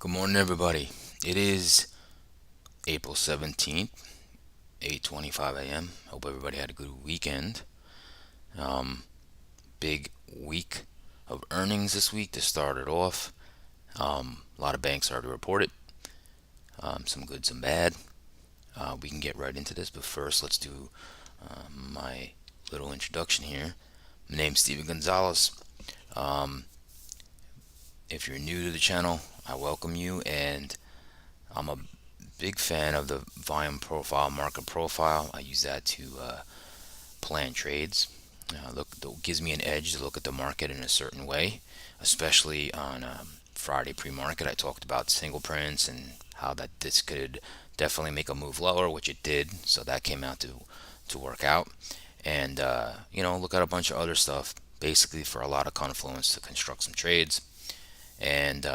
Good morning, everybody. It is April 17th, 8:25 a.m. Hope everybody had a good weekend. Um, Big week of earnings this week to start it off. A lot of banks already reported, some good, some bad. We can get right into this, but first, let's do my little introduction here. My name's Steven Gonzalez. Um, if you're new to the channel, I welcome you, and I'm a big fan of the volume profile, market profile. I use that to plan trades. It gives me an edge to look at the market in a certain way, especially on Friday pre-market. I talked about single prints and how that this could definitely make a move lower, which it did. So that came out to work out. And look at a bunch of other stuff, basically for a lot of confluence to construct some trades, and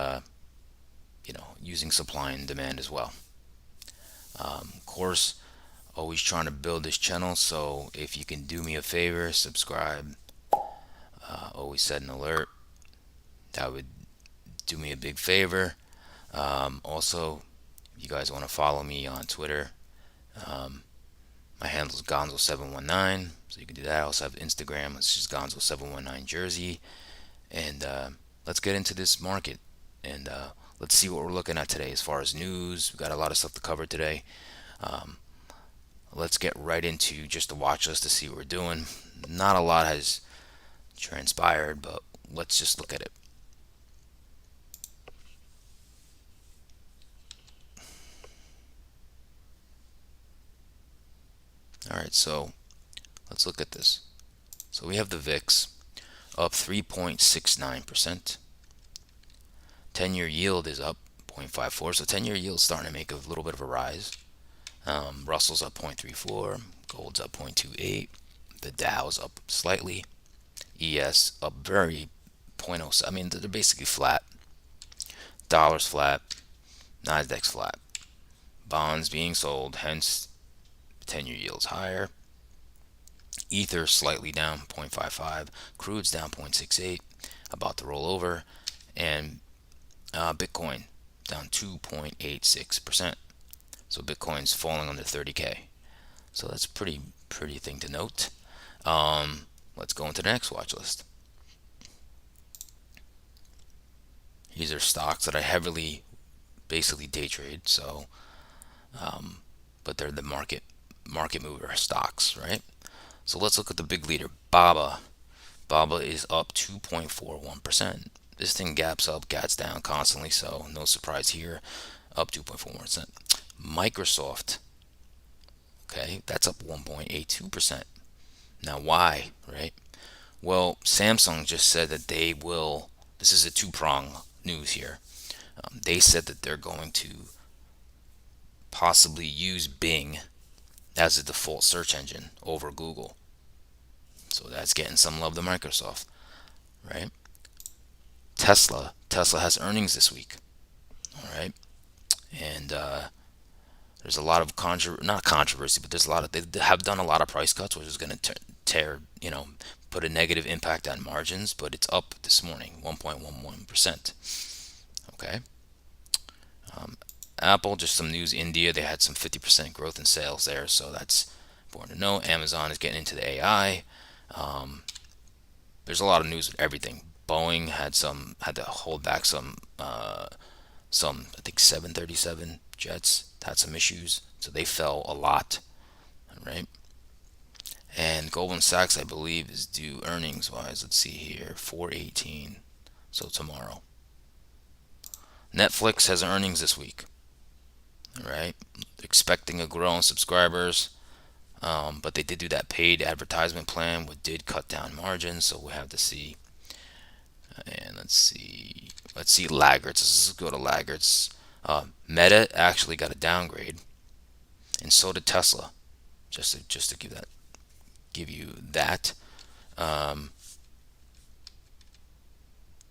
using supply and demand as well. Of course, always trying to build this channel, so if you can do me a favor, subscribe, always set an alert. That would do me a big favor. Also, if you guys want to follow me on Twitter, um, my handle is Gonzo719, so you can do that. I also have Instagram, it's just Gonzo719 Jersey. And let's get into this market, and let's see what we're looking at today as far as news. We've got a lot of stuff to cover today. Um, let's get right into just the watch list to see what we're doing. Not a lot has transpired, but let's just look at it. All right, so let's look at this. So we have the VIX up 3.69%. 10-year yield is up 0.54, so 10-year yield is starting to make a little bit of a rise. Russell's up 0.34, gold's up 0.28, the Dow's up slightly, ES up very 0.07. I mean, they're basically flat. Dollar's flat, Nasdaq's flat. Bonds being sold, hence 10-year yields higher. Ether slightly down 0.55, crude's down 0.68, about to roll over, and Bitcoin down 2.86%. So Bitcoin's falling under 30K. So that's pretty thing to note. Let's go into the next watch list. These are stocks that I heavily basically day trade. So, but they're the market mover stocks, right? So let's look at the big leader, BABA. BABA is up 2.41%. This thing gaps up, gats down constantly, so no surprise here. Up 2.41%. Microsoft, okay, that's up 1.82%. Now, why, right? Well, Samsung just said that they will. This is a two-prong news here. They said that they're going to possibly use Bing as a default search engine over Google. So that's getting some love to Microsoft, right? Tesla has earnings this week, all right, and there's a lot of not controversy, but there's a lot of they have done a lot of price cuts, which is going to tear, put a negative impact on margins. But it's up this morning, 1.11%. Okay. Apple, just some news. India, they had some 50% growth in sales there, so that's important to know. Amazon is getting into the AI. Um, there's a lot of news with everything. Boeing had to hold back some I think 737 jets had some issues, so they fell a lot, right? And Goldman Sachs, I believe, is due earnings wise. Let's see here, 418, so tomorrow. Netflix has earnings this week, right? Expecting a grow in subscribers, but they did do that paid advertisement plan, which did cut down margins. So we'll have to see. And let's see laggards. Let's go to laggards. Meta actually got a downgrade, and so did Tesla. Just to give you that. Um,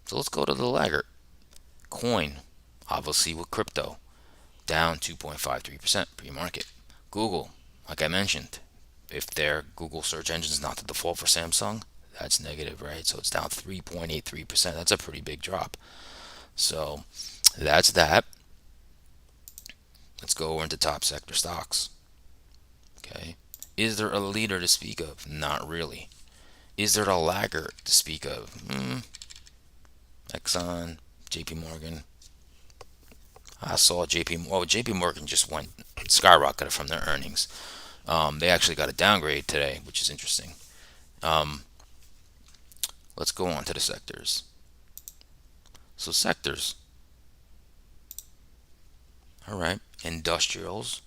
so let's go to the laggard. Coin, obviously with crypto, down 2.53% pre-market. Google, like I mentioned, if their Google search engine is not the default for Samsung, that's negative, right? So it's down 3.83%. That's a pretty big drop. So That's that. Let's go over into top sector stocks. Okay. Is there a leader to speak of? Not really. Is there a laggard to speak of? Exxon, JP Morgan. I saw JP Morgan just went skyrocketed from their earnings. They actually got a downgrade today, which is interesting. Um, let's go on to the sectors. So sectors, all right, industrials,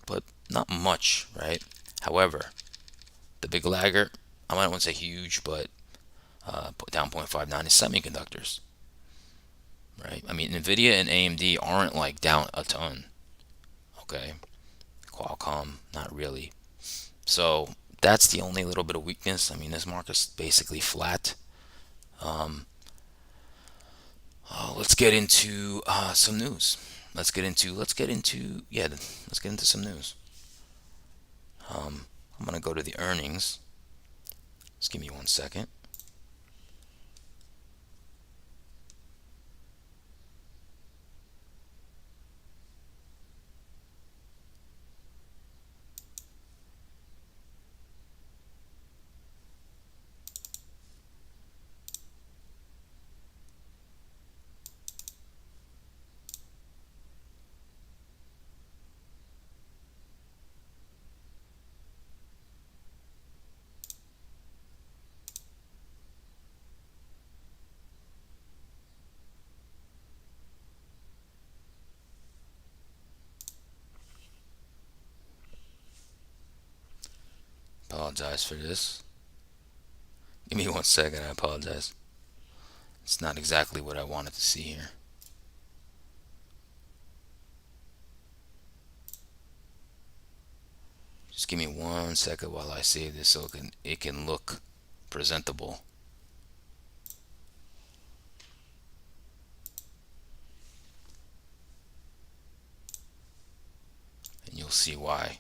but not much, right? However, the big laggard, I might want to say huge, but down 0.59 is semiconductors, right? I mean, Nvidia and AMD aren't like down a ton, okay? Qualcomm, not really. So that's the only little bit of weakness. I mean, this market's basically flat. Um, let's get into some news. Let's get into some news. I'm gonna go to the earnings. Just give me 1 second. Apologize for this. Give me 1 second. I apologize. It's not exactly what I wanted to see here. Just give me 1 second while I save this so it can look presentable, and you'll see why.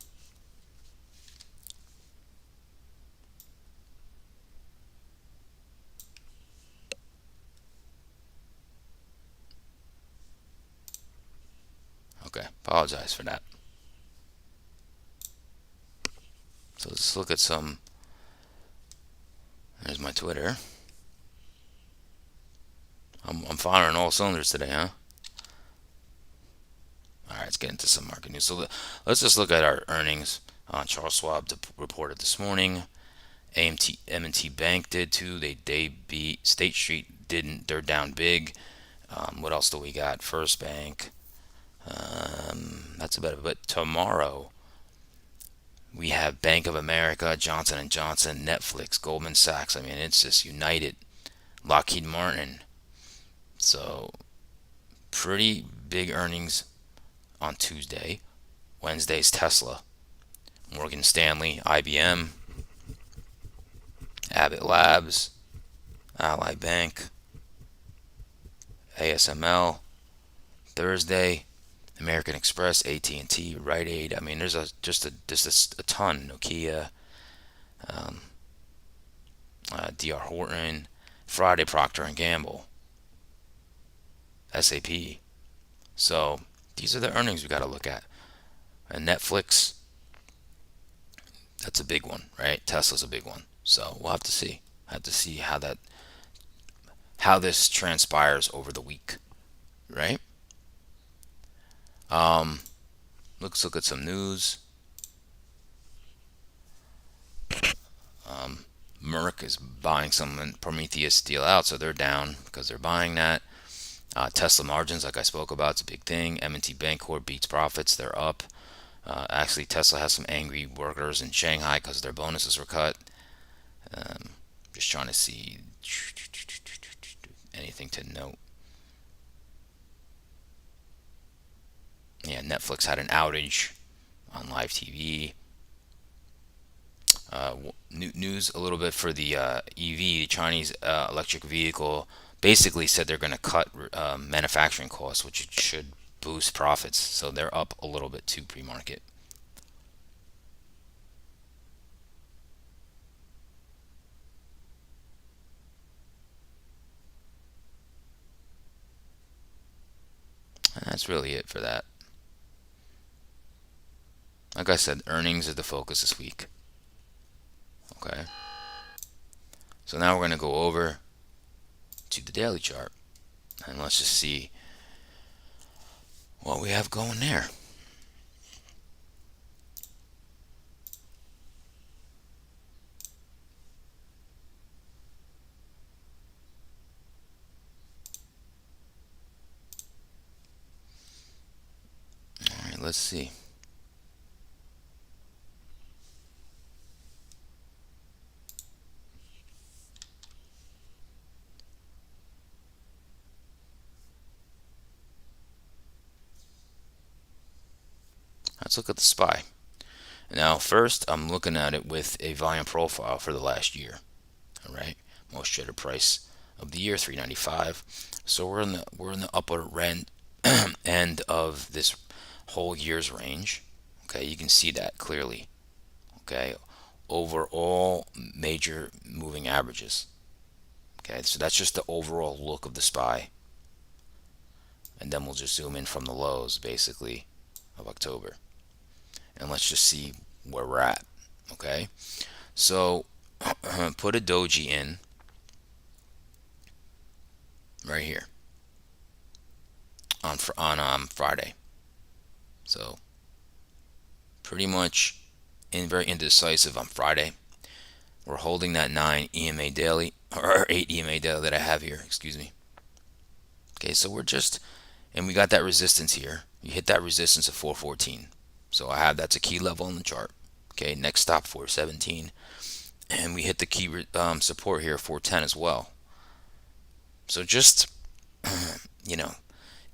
Okay, apologize for that. So let's look at some. There's my Twitter. I'm firing all cylinders today, huh? All right, let's get into some market news. So let's just look at our earnings. Charles Schwab reported this morning. M&T Bank did too. They beat State Street. Didn't. They're down big. What else do we got? First Bank. That's about it. But tomorrow we have Bank of America, Johnson and Johnson, Netflix, Goldman Sachs. I mean, it's just United, Lockheed Martin. So pretty big earnings on Tuesday. Wednesday's Tesla, Morgan Stanley, IBM, Abbott Labs, Ally Bank, ASML. Thursday, American Express, AT&T, Rite Aid. I mean, there's just a ton. Nokia, um, DR Horton. Friday, Procter and Gamble, SAP. So these are the earnings we got to look at. And Netflix, that's a big one, right? Tesla's a big one. So we'll have to see. Have to see how this transpires over the week, right? Um, let's look at some news. Merck is buying some Prometheus deal out, so they're down because they're buying that. Tesla margins, like I spoke about, it's a big thing. M&T Bancorp beats profits, they're up. Actually, Tesla has some angry workers in Shanghai because their bonuses were cut. Um, just trying to see anything to note. Yeah, Netflix had an outage on live TV. News a little bit for the EV, the Chinese electric vehicle. Basically said they're going to cut manufacturing costs, which should boost profits. So they're up a little bit too pre-market. That's really it for that. Like I said, earnings is the focus this week. Okay. So now we're going to go over to the daily chart and let's just see what we have going there. All right, let's see. Let's look at the SPY. Now, first, I'm looking at it with a volume profile for the last year. All right, most traded price of the year, 395. So we're in the upper end of this whole year's range. Okay, you can see that clearly. Okay, over all major moving averages. Okay, so that's just the overall look of the SPY, and then we'll just zoom in from the lows, basically, of October, and let's just see where we're at. Okay, so put a doji in right here on Friday. So pretty much very indecisive on Friday. We're holding that 9 EMA daily, or 8 EMA daily that I have here. Excuse me. Okay, so and we got that resistance here. You hit that resistance of 414. So that's a key level on the chart. Okay, next stop 417, and we hit the key support here 410 as well. So just you know,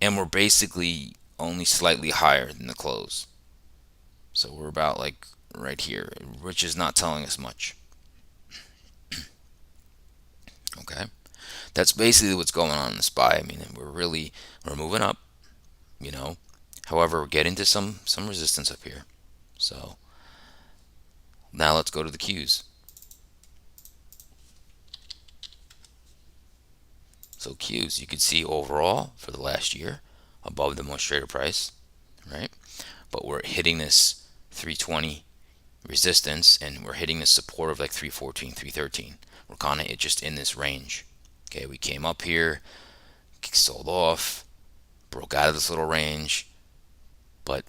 and we're basically only slightly higher than the close. So we're about like right here, which is not telling us much. Okay, that's basically what's going on in the SPY. I mean, we're moving up. You know, however, we're getting to some resistance up here. So now let's go to the Qs. So Qs, you can see overall for the last year above the most traded price, right? But we're hitting this 320 resistance and we're hitting the support of like 314, 313. We're kind of just in this range. Okay, we came up here, sold off, broke out of this little range, but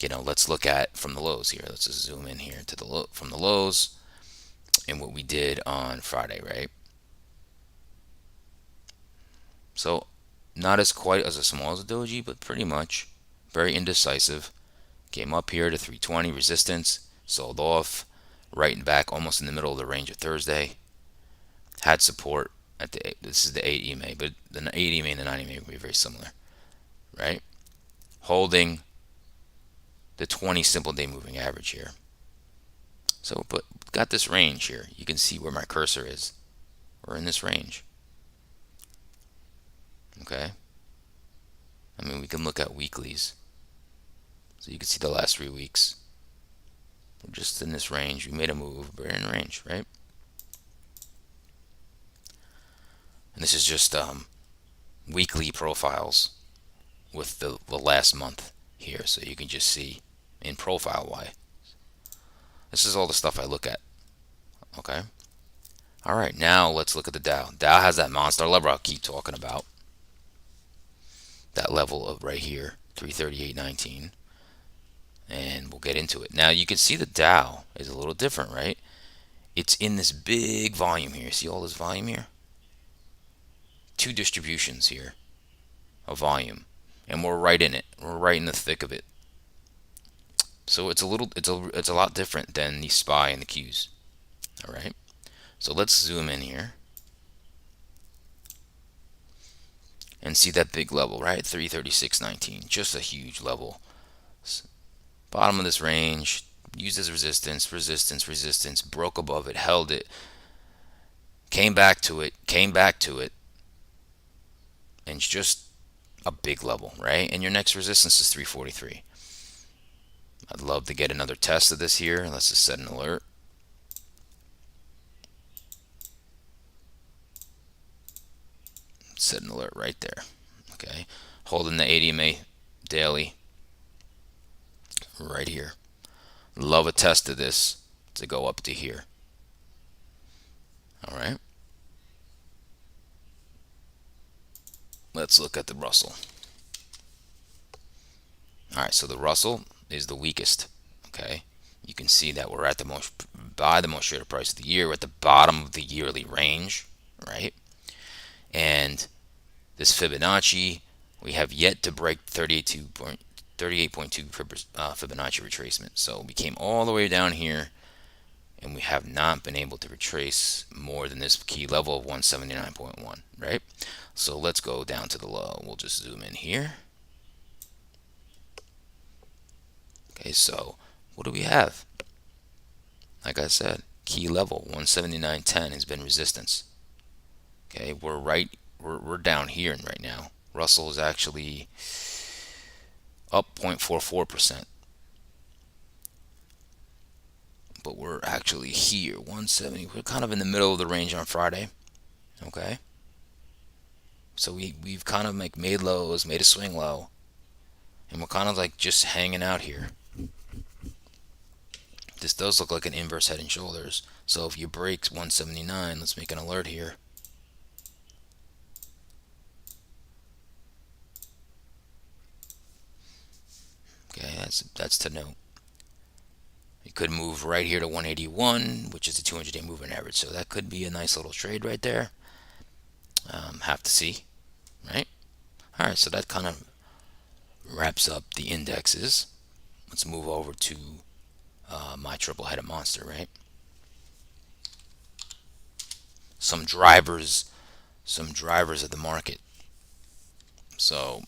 let's look at from the lows here. Let's just zoom in here to from the lows and what we did on Friday, right? So not as quite as small as a doji, but pretty much very indecisive. Came up here to 320 resistance, sold off, right and back almost in the middle of the range of Thursday. Had support at this is the 8 EMA, but the 8 EMA and the 9 EMA will be very similar, right? Holding the 20 simple day moving average here. So, but got this range here. You can see where my cursor is. We're in this range. Okay. I mean, we can look at weeklies. So you can see the last 3 weeks. We're just in this range. We made a move. We're in range, right? And this is just weekly profiles with the last month here. So you can just see in profile why. This is all the stuff I look at. Okay. All right. Now let's look at the Dow. Dow has that monster level I'll keep talking about. That level of right here, 338.19. And we'll get into it. Now you can see the Dow is a little different, right? It's in this big volume here. See all this volume here? 2 distributions here of volume. And we're right in it. We're right in the thick of it. So it's a lot different than the SPY and the Qs. All right. So let's zoom in here and see that big level, right? 336.19. Just a huge level. Bottom of this range, used as resistance, resistance, broke above it, held it, came back to it, and it's just a big level, right? And your next resistance is 343. I'd love to get another test of this here. Let's just set an alert. Set an alert right there. Okay, holding the 80 EMA daily right here. Love a test of this to go up to here. All right. Let's look at the Russell. All right, so the Russell is the weakest. Okay, you can see that we're at the most by the most traded price of the year. We're at the bottom of the yearly range, right? And this Fibonacci, we have yet to break 38.2 Fibonacci retracement. So we came all the way down here, and we have not been able to retrace more than this key level of 179.1, right? So let's go down to the low. We'll just zoom in here. Okay, so what do we have? Like I said, key level 179.10 has been resistance. Okay, we're down here right now. Russell is actually up 0.44%, but we're actually here 170. We're kind of in the middle of the range on Friday. Okay, so we've kind of like made lows, made a swing low, and we're kind of like just hanging out here. This does look like an inverse head and shoulders. So if you break 179, let's make an alert here. Okay, that's to note. It could move right here to 181, which is the 200-day moving average. So that could be a nice little trade right there. Have to see, right? All right, so that kind of wraps up the indexes. Let's move over to my triple-headed monster, right? Some drivers of the market. So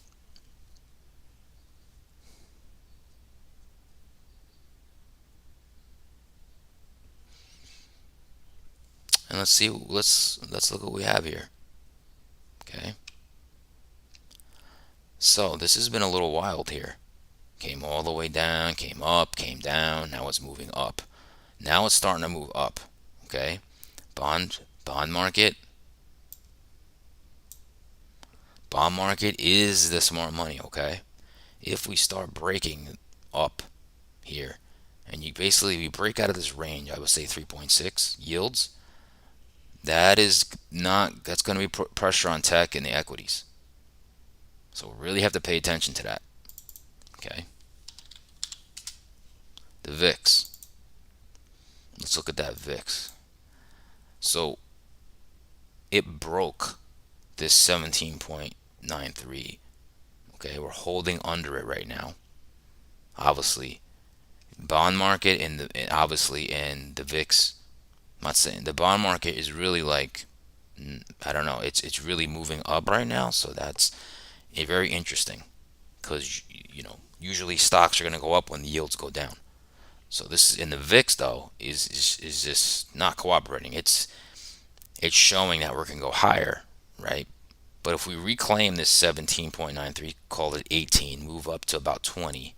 and let's see. Let's look what we have here. Okay. So this has been a little wild here. Came all the way down, came up, came down. Now it's moving up. Now it's starting to move up. Okay. Bond market. Bond market is the smart money. Okay. If we start breaking up here, and you basically we break out of this range, I would say 3.6 yields. That's going to be pressure on tech and the equities. So we really have to pay attention to that. Okay. The VIX. Let's look at that VIX. So it broke this 17.93. Okay, we're holding under it right now. Obviously, bond market and the VIX. I'm not saying the bond market is really like I don't know. It's really moving up right now, so that's very interesting because usually stocks are going to go up when the yields go down. So this is in the VIX though is just not cooperating. It's showing that we can go higher, right? But if we reclaim this 17.93, call it 18, move up to about 20,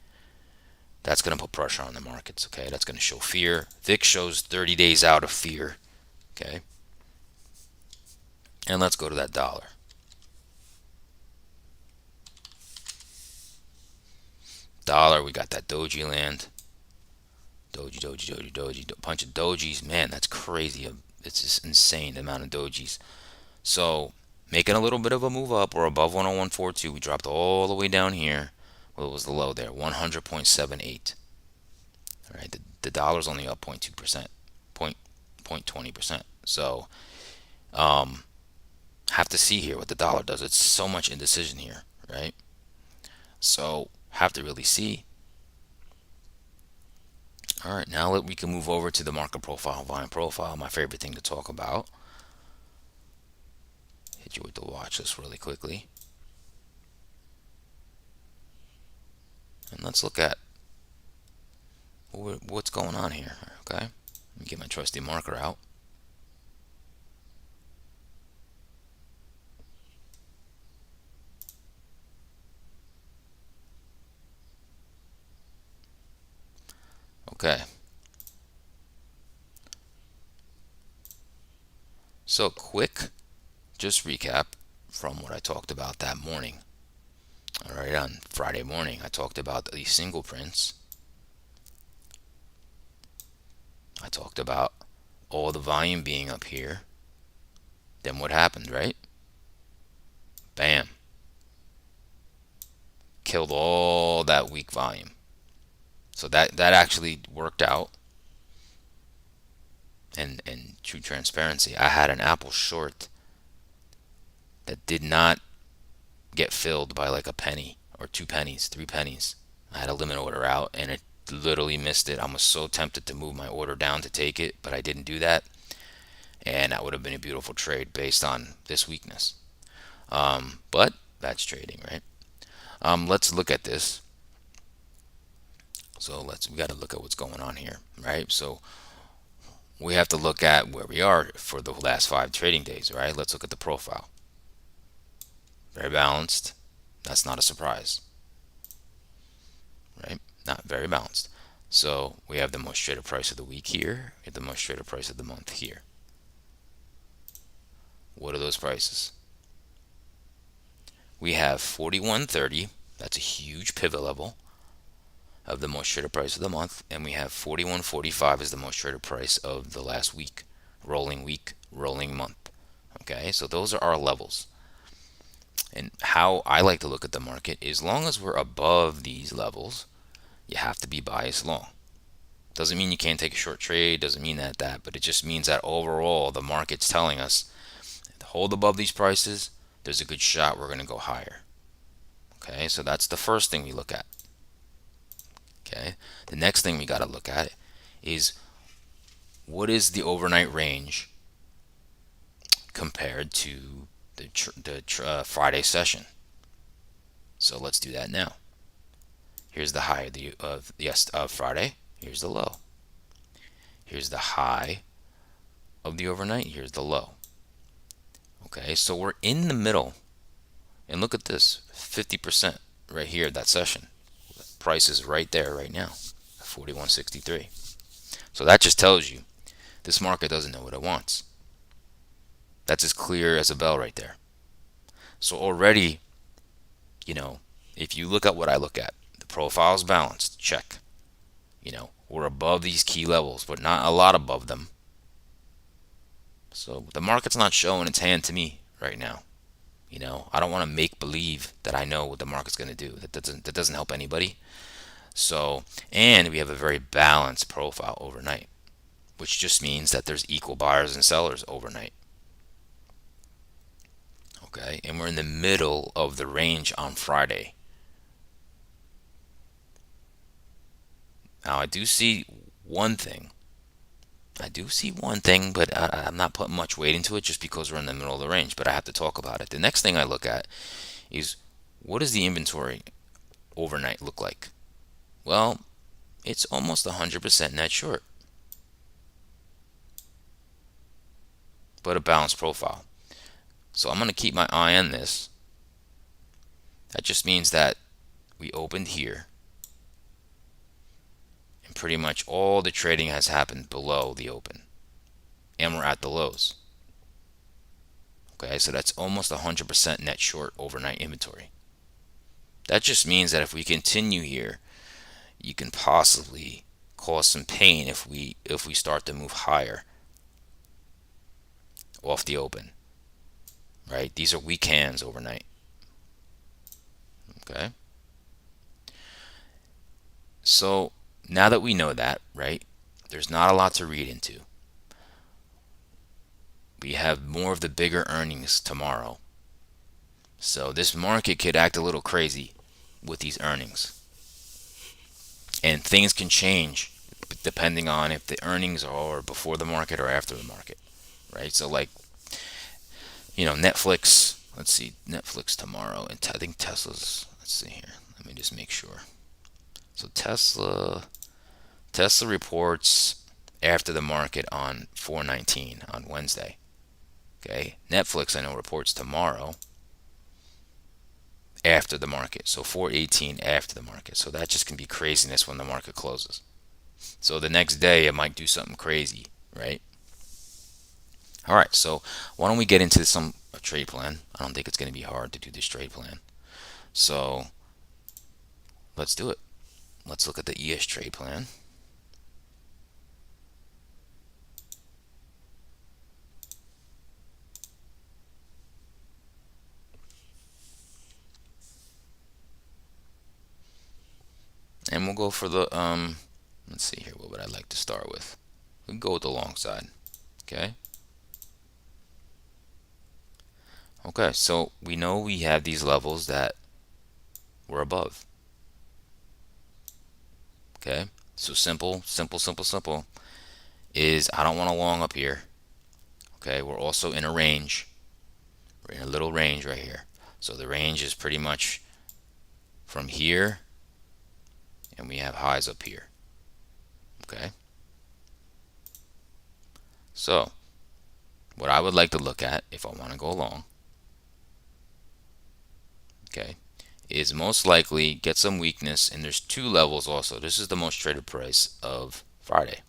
that's going to put pressure on the markets. Okay, that's going to show fear. VIX shows 30 days out of fear. Okay, and let's go to that dollar. Dollar, we got that doji land. Doji, bunch of dojis. Man, that's crazy. It's just insane the amount of dojis. So making a little bit of a move up. We're above 101.42. We dropped all the way down here. What was the low there? 100.78. All right, the dollar's only up 0.2%, 0.20%. So have to see here what the dollar does. It's so much indecision here, right? So have to really see. All right, now we can move over to the market profile, volume profile, my favorite thing to talk about. Hit you with the watch list really quickly. And let's look at what's going on here. Okay, let me get my trusty marker out. Okay. So quick, just recap from what I talked about that morning. All right, on Friday morning, I talked about the single prints. I talked about all the volume being up here. Then what happened, right? Bam. Killed all that weak volume. So that actually worked out. And true transparency, I had an Apple short that did not get filled by like a penny or 2 pennies, 3 pennies. I had a limit order out and it literally missed it. I was so tempted to move my order down to take it, but I didn't do that. And that would have been a beautiful trade based on this weakness. But that's trading, right? Let's look at this. So we got to look at what's going on here, right? So we have to look at where we are for the last 5 trading days, right? Let's look at the profile. Very balanced. That's not a surprise, right? Not very balanced. So we have the most traded price of the week here, and the most traded price of the month here. What are those prices? We have 41.30. That's a huge pivot level of the most traded price of the month, and we have 41.45 as the most traded price of the last week, rolling month. Okay, so those are our levels. And how I like to look at the market, as long as we're above these levels, you have to be biased long. Doesn't mean you can't take a short trade, doesn't mean that, but it just means that overall the market's telling us hold above these prices, there's a good shot we're going to go higher. Okay, so that's the first thing we look at. Okay, the next thing we got to look at is what is the overnight range compared to the Friday session. So let's do that now. Here's the high of Friday. Here's the low. Here's the high of the overnight. Here's the low. Okay, so we're in the middle. And look at this, 50% right here, that session. Price is right there right now, 41.63. So that just tells you this market doesn't know what it wants. That's as clear as a bell right there. So already, if you look at what I look at, the profile's balanced, check. We're above these key levels, but not a lot above them. So the market's not showing its hand to me right now. I don't want to make believe that I know what the market's going to do. That doesn't help anybody. So, and we have a very balanced profile overnight, which just means that there's equal buyers and sellers overnight. Okay, and we're in the middle of the range on Friday. Now I do see one thing. But I'm not putting much weight into it just because we're in the middle of the range, but I have to talk about it. The next thing I look at is what does the inventory overnight look like? Well, it's almost 100% net short, but a balanced profile. So I'm going to keep my eye on this. That just means that we opened here, and pretty much all the trading has happened below the open, and we're at the lows. Okay, so that's almost 100% net short overnight inventory. That just means that if we continue here, you can possibly cause some pain if we start to move higher off the open. Right? These are weak hands overnight. Okay? So now that we know that, right, there's not a lot to read into. We have more of the bigger earnings tomorrow. So this market could act a little crazy with these earnings. And things can change depending on if the earnings are before the market or after the market. Right? So like, Netflix, let's see, Netflix tomorrow, and I think Tesla's, let's see here. Let me just make sure. So Tesla reports after the market on 4/19 on Wednesday. Okay, Netflix I know reports tomorrow after the market, so 4/18 after the market. So that just can be craziness when the market closes. So the next day it might do something crazy, right? All right, so why don't we get into some trade plan? I don't think it's going to be hard to do this trade plan. So let's do it. Let's look at the ES trade plan. And we'll go for the, let's see here, what would I like to start with? We can go with the long side, okay? Okay, so we know we have these levels that we're above, okay? So simple, simple, simple, simple is I don't want to long up here, okay? We're also in a range. We're in a little range right here. So the range is pretty much from here, and we have highs up here, okay? So what I would like to look at if I want to go long, okay, is most likely get some weakness, and there's two levels also. This is the most traded price of Friday,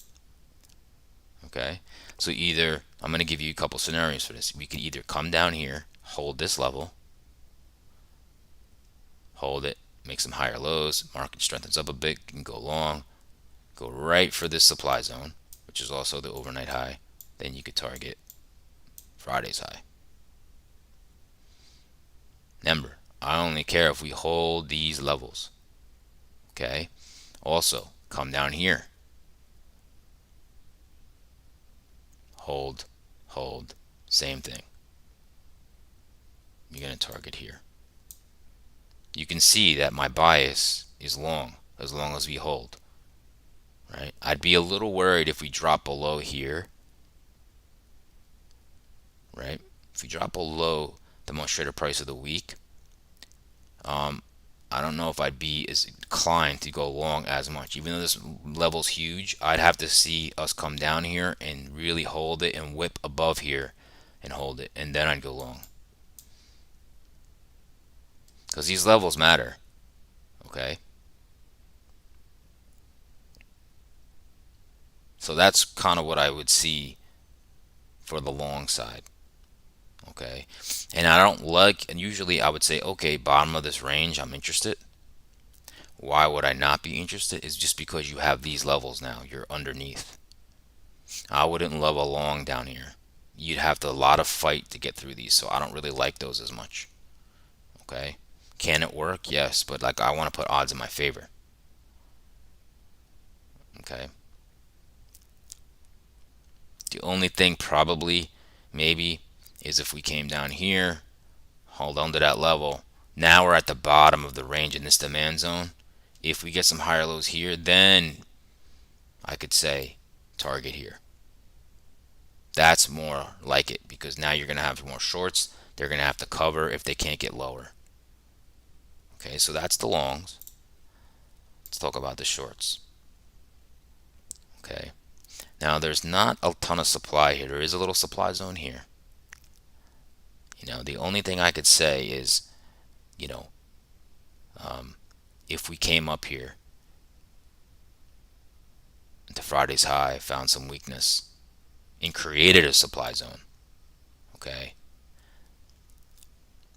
okay? So either, I'm going to give you a couple scenarios for this. We could either come down here, hold this level, hold it, make some higher lows, market strengthens up a bit, and go long, go right for this supply zone, which is also the overnight high. Then you could target Friday's high. Remember, I only care if we hold these levels, okay? Also, come down here, hold, hold, same thing. You're going to target here. You can see that my bias is long as long as we hold, right? I'd be a little worried if we drop below here, right? If we drop below the most traded price of the week, I don't know if I'd be as inclined to go long as much. Even though this level's huge, I'd have to see us come down here and really hold it and whip above here and hold it, and then I'd go long. Because these levels matter, okay? So that's kind of what I would see for the long side, okay? And I don't like, and usually I would say, okay, bottom of this range, I'm interested. Why would I not be interested? Is just because you have these levels now. You're underneath. I wouldn't love a long down here. You'd have to a lot of fight to get through these, so I don't really like those as much. Okay? Can it work? Yes, but like I want to put odds in my favor. Okay? The only thing probably maybe is if we came down here, hold on to that level. Now we're at the bottom of the range in this demand zone. If we get some higher lows here, then I could say target here. That's more like it because now you're going to have more shorts. They're going to have to cover if they can't get lower. Okay, so that's the longs. Let's talk about the shorts. Okay, now there's not a ton of supply here. There is a little supply zone here. The only thing I could say is, you know, if we came up here to Friday's high, found some weakness, and created a supply zone, okay,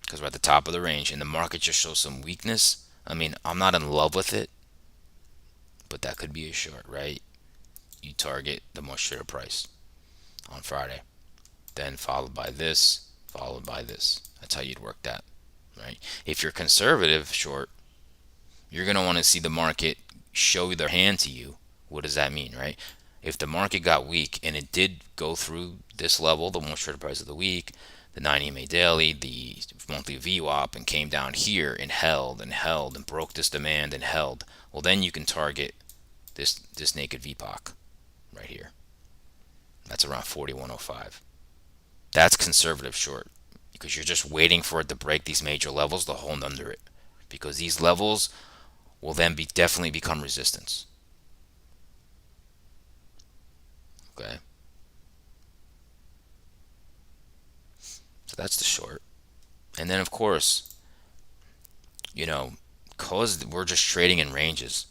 because we're at the top of the range and the market just shows some weakness. I mean, I'm not in love with it, but that could be a short, right? You target the most short price on Friday, then followed by this, followed by this. That's how you'd work that, right? If you're conservative short, you're going to want to see the market show their hand to you. What does that mean, right? If the market got weak and it did go through this level, the most short price of the week, the 90 EMA daily, the monthly VWAP, and came down here and held and held and broke this demand and held, well, then you can target this naked VPOC right here. That's around 4105. That's conservative short because you're just waiting for it to break these major levels to hold under it, because these levels will then definitely become resistance. Okay, so that's the short. And then of course, because we're just trading in ranges,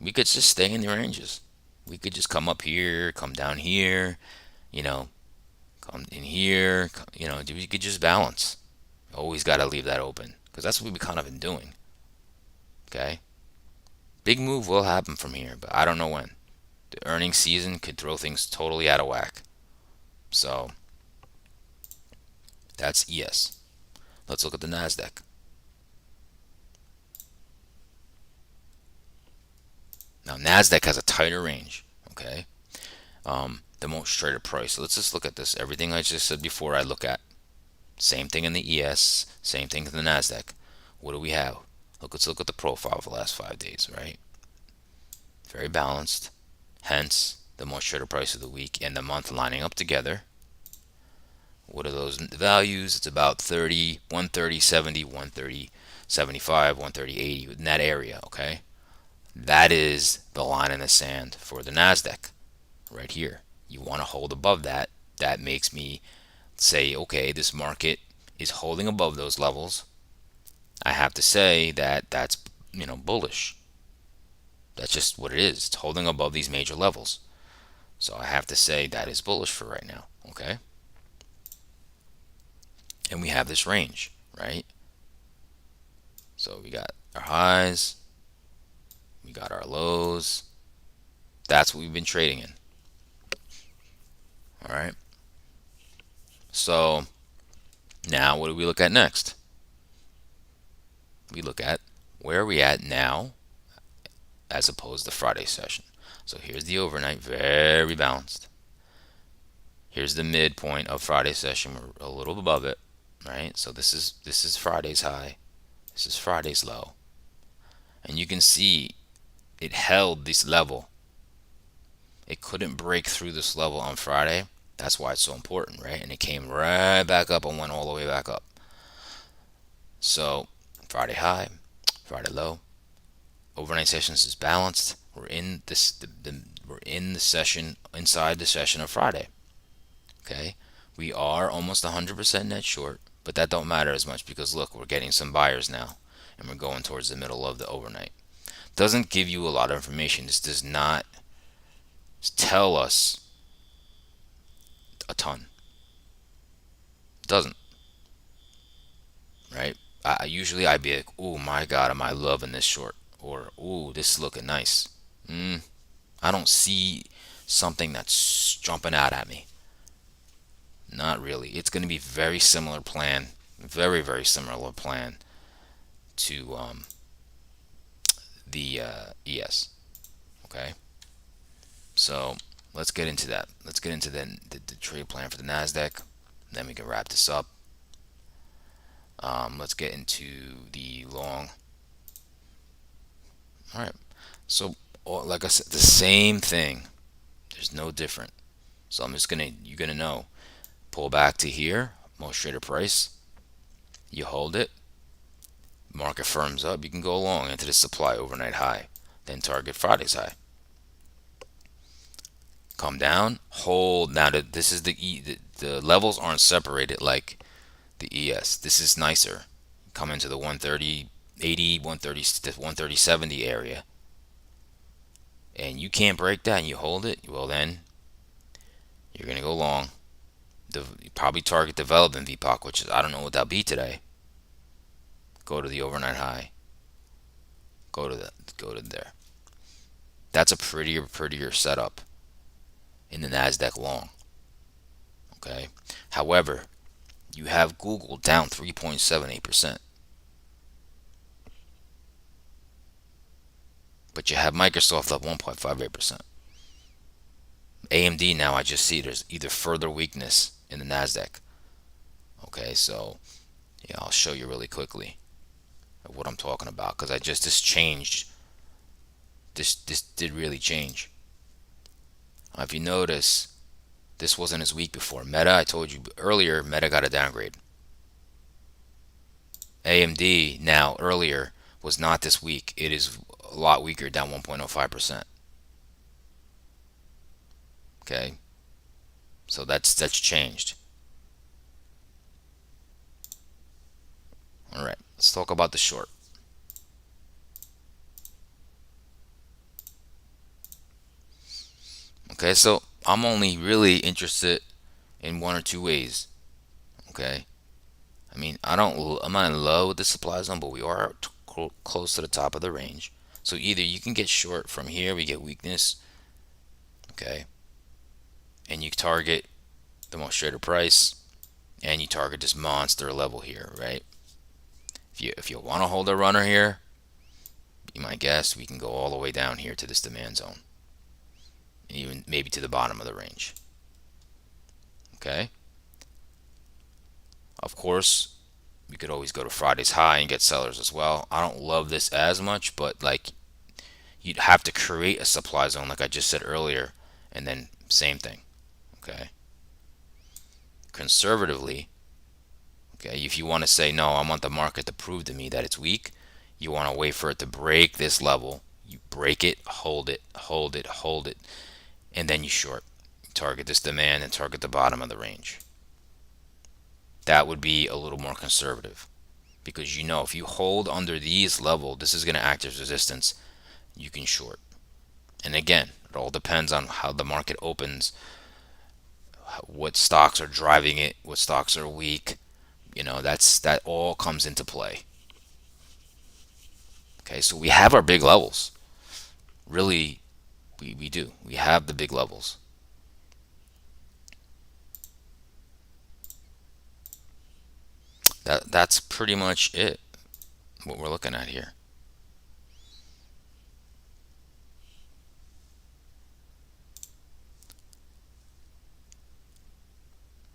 we could just stay in the ranges. We could just come up here, come down here, you know, come in here, we could just balance. Always got to leave that open because that's what we've kind of been doing. Okay, big move will happen from here, but I don't know when. The earnings season could throw things totally out of whack. So that's ES. Let's look at the Nasdaq. Now Nasdaq has a tighter range. Okay, the most traded price. So let's just look at this. Everything I just said before, I look at. Same thing in the ES. Same thing in the Nasdaq. What do we have? Let's look at the profile for the last 5 days. Right, very balanced. Hence the most traded price of the week and the month lining up together. What are those values? It's about 30, 130, 70, 130, 75, 130, 80 in that area. Okay, that is the line in the sand for the Nasdaq right here. You want to hold above that. That makes me say, okay, this market is holding above those levels. I have to say that that's bullish. That's just what it is. It's holding above these major levels. So I have to say that is bullish for right now. Okay, and we have this range, right? So we got our highs, we got our lows. That's what we've been trading in. All right. So now what do we look at next? We look at where are we at now as opposed to Friday session. So here's the overnight, very balanced. Here's the midpoint of Friday session. We're a little above it, right? So this is Friday's high. This is Friday's low. And you can see it held this level. It couldn't break through this level on Friday. That's why it's so important, right? And it came right back up and went all the way back up. So Friday high, Friday low. Overnight sessions is balanced. We're in this. We're in the session, inside the session of Friday. Okay, we are almost 100% net short, but that don't matter as much because look, we're getting some buyers now, and we're going towards the middle of the overnight. Doesn't give you a lot of information. This does not tell us a ton. Doesn't, right? I'd be like, oh my god, am I loving this short? Or oh, this is looking nice. I don't see something that's jumping out at me. Not really. It's going to be very similar plan, very similar plan to the ES. Okay, so let's get into that. Let's get into the trade plan for the Nasdaq. Then we can wrap this up. Let's get into the long. All right. So like I said, the same thing. There's no different. So you're gonna know. Pull back to here, most traded price. You hold it. Market firms up. You can go long into the supply overnight high. Then target Friday's high. Come down, hold. Now this is the levels aren't separated like the ES. This is nicer. Come into the 130, 80, 130, 130, 70 area. And you can't break that and you hold it, well then you're going to go long. You probably target development VPOC, which is, I don't know what that'll be today. Go to the overnight high. Go to there. That's a prettier setup in the Nasdaq long. Okay. However, you have Google down 3.78%. But you have Microsoft up 1.58%. AMD now, I just see there's either further weakness in the Nasdaq. Okay, so yeah, I'll show you really quickly what I'm talking about because this changed. This did really change. If you notice, this wasn't as weak before. Meta, I told you earlier, Meta got a downgrade. AMD now earlier was not this weak. It is a lot weaker, down 1.05%. Okay, so that's changed. All right, let's talk about the short. Okay, so I'm only really interested in one or two ways. Okay, I mean, I'm not in love with the supply zone, but we are close to the top of the range. So either you can get short from here, we get weakness, okay, and you target the most traded price, and you target this monster level here, right? If you want to hold a runner here, be my guess, we can go all the way down here to this demand zone, and even maybe to the bottom of the range, okay? Of course, we could always go to Friday's high and get sellers as well. I don't love this as much, but like you'd have to create a supply zone like I just said earlier, and then same thing, okay? Conservatively, okay, if you want to say no, I want the market to prove to me that it's weak, you want to wait for it to break this level. You break it, hold it, hold it, hold it, and then you short. Target this demand and target the bottom of the range. That would be a little more conservative because you know if you hold under these level, this is going to act as resistance. You can short. And again, it all depends on how the market opens, what stocks are driving it, what stocks are weak. That all comes into play. Okay, so we have our big levels. Really, we do. We have the big levels. That's pretty much it. What we're looking at here.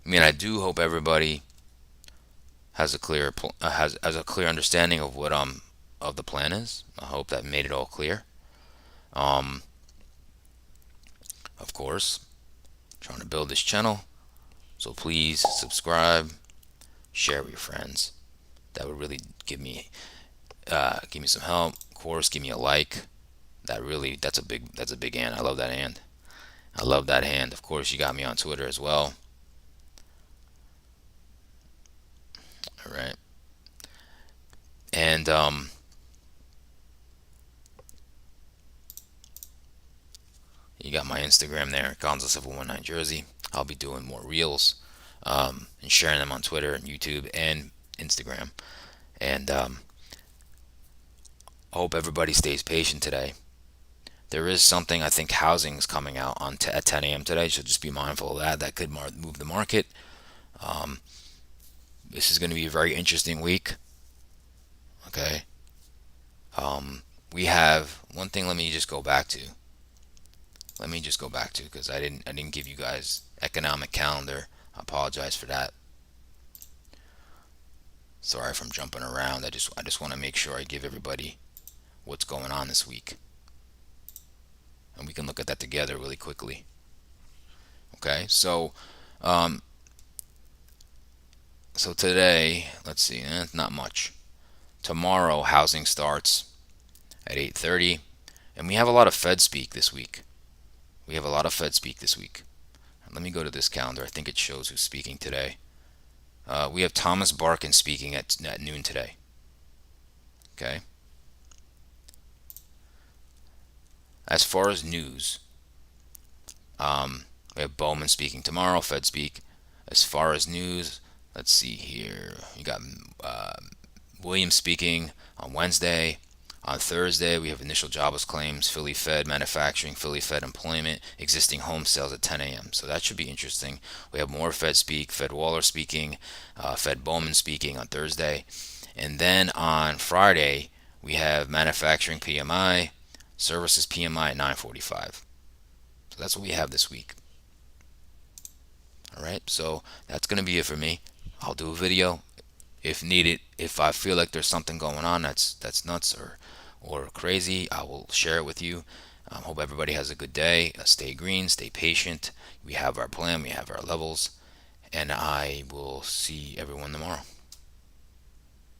I mean, I do hope everybody has a clear understanding of what of the plan is. I hope that made it all clear. Um, of course, trying to build this channel, so please subscribe, share with your friends. That would really give me some help. Of course, give me a like. That's a big hand. I love that hand. I love that hand. Of course, you got me on Twitter as well. All right, and you got my Instagram there, Gonzo719 Jersey. I'll be doing more reels and sharing them on Twitter and YouTube and Instagram. And I hope everybody stays patient today. There is something, I think housing is coming out at 10 a.m. today, so just be mindful of that. That could move the market. Um, this is going to be a very interesting week. Okay. Um, we have one thing. Let me just go back to. Let me just go back to because I didn't give you guys economic calendar. I apologize for that. Sorry if I'm jumping around. I just want to make sure I give everybody what's going on this week, and we can look at that together really quickly. Okay, um, so today, let's see, not much. Tomorrow, housing starts at 8:30, and we have a lot of Fed speak this week. We have a lot of Fed speak this week. Let me go to this calendar. I think it shows who's speaking today. We have Thomas Barkin speaking at noon today. Okay. As far as news, we have Bowman speaking tomorrow, Fed speak. As far as news, let's see here. You got Williams speaking on Wednesday. On Thursday, we have initial jobless claims, Philly Fed manufacturing, Philly Fed employment, existing home sales at 10 a.m. So that should be interesting. We have more Fed speak, Fed Waller speaking, Fed Bowman speaking on Thursday. And then on Friday, we have manufacturing PMI, services PMI at 9:45. So that's what we have this week. All right, so that's going to be it for me. I'll do a video if needed. If I feel like there's something going on that's nuts or crazy, I will share it with you. Hope everybody has a good day. Stay green, stay patient. We have our plan, we have our levels, and I will see everyone tomorrow.